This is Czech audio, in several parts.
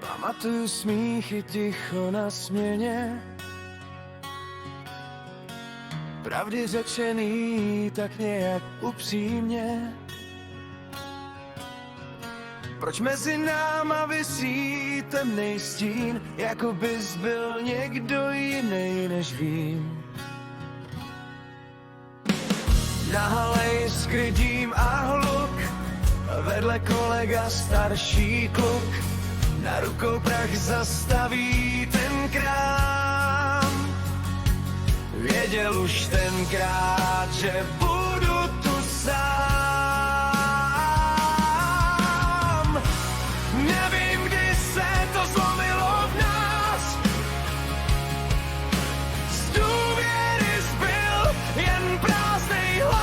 Pamatuju smíchy ticho na směně, pravdy řečený tak nějak upřímně. Proč mezi náma visí temnej stín, jako bys byl někdo jiný, než vím. Na hale jiskry dým a hluk, vedle kolega starší kluk, na rukou prach zastaví ten krám. Věděl už tenkrát, že budu tu sám. Nevím, kdy se to zlomilo v nás, z důvěry zbyl jen prázdnej hlas.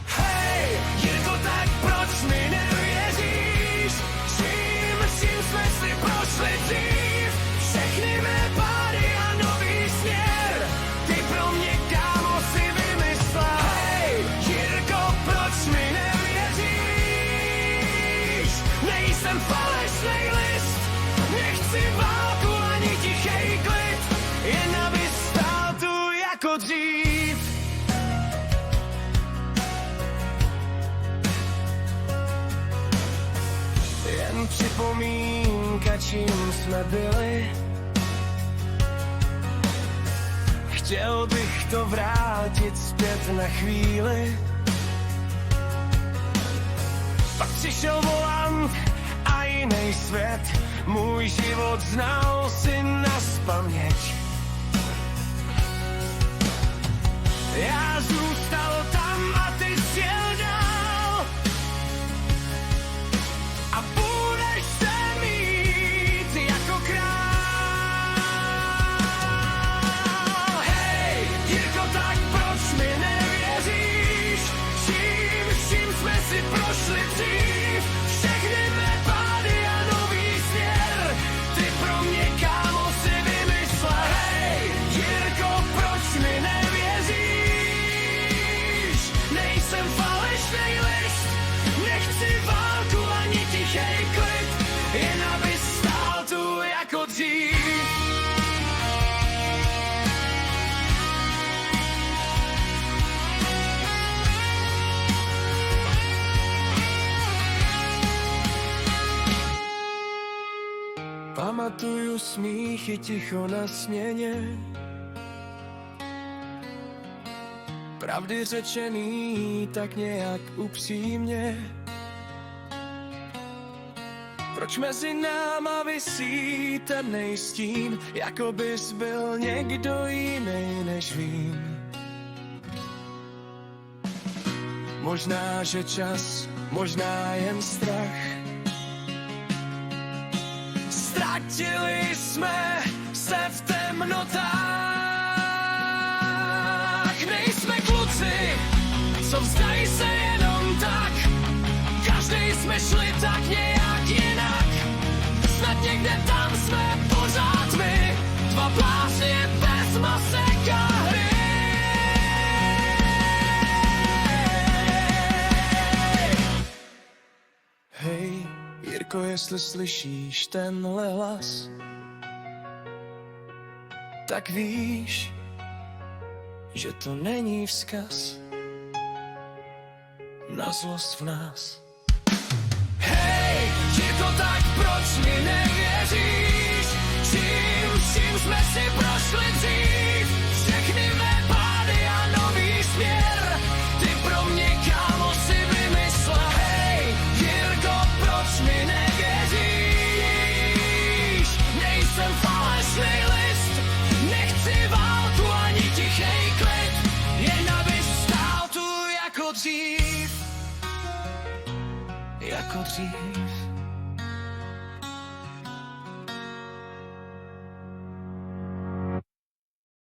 Hej, Jirko, tak proč mi nevěříš? Čím jsme si prošli dřív, všechny mé pády a nový směr, ty pro mě, kámo, si vymyslel. Hej, Jirko, proč mi nevěříš? Nejsem falešnej list, nechci válku ani tichej klid, jen aby stál tu jako dřív. Jen připomínka, čím jsme byli. Chtěl bych to vrátit zpět na chvíli. Pak přišel volant a jiný svět, můj život znal si nazpaměť. Já zůstal tam a ty sjel dál. A budeš se mít jako král. Hej, Jirko, tak proč mi nevěříš? Čím jsme si prošli dřív, všechny mé pády a nový směr, ty pro mě, kámo, si vymyslel. Hej, Jirko, proč mi nevěříš? Nejsem falešnej list, nechci válku ani tichej klid, jen aby stál tu jako dřív. Pamatuju smíchy ticho na směně, pravdy řečený tak nějak upřímně. Proč mezi náma visí temnej stín, jako bys byl někdo jiný, než vím. Možná, že čas, možná jen strach. Ztratili jsme se v temnotách. Nejsme kluci, co vzdají se jenom tak. Každý jsme šli tak nějak jinak. Snad někde tam jsme pořád my, dva blázni bez masek a hry. Hej, Jirko, jestli slyšíš tenhle hlas, tak víš, že to není vzkaz na zlost v nás. Hej, Jirko, tak proč mi nevěříš? Čím jsme si prošli dřív, všechny mé pády a nový směr, ty pro mě, kámo, si vymyslel. Hej, Jirko, proč mi nevěříš? Nejsem falešnej list, nechci válku ani tichej klid, jen aby stál tu jako dřív. Jako dřív.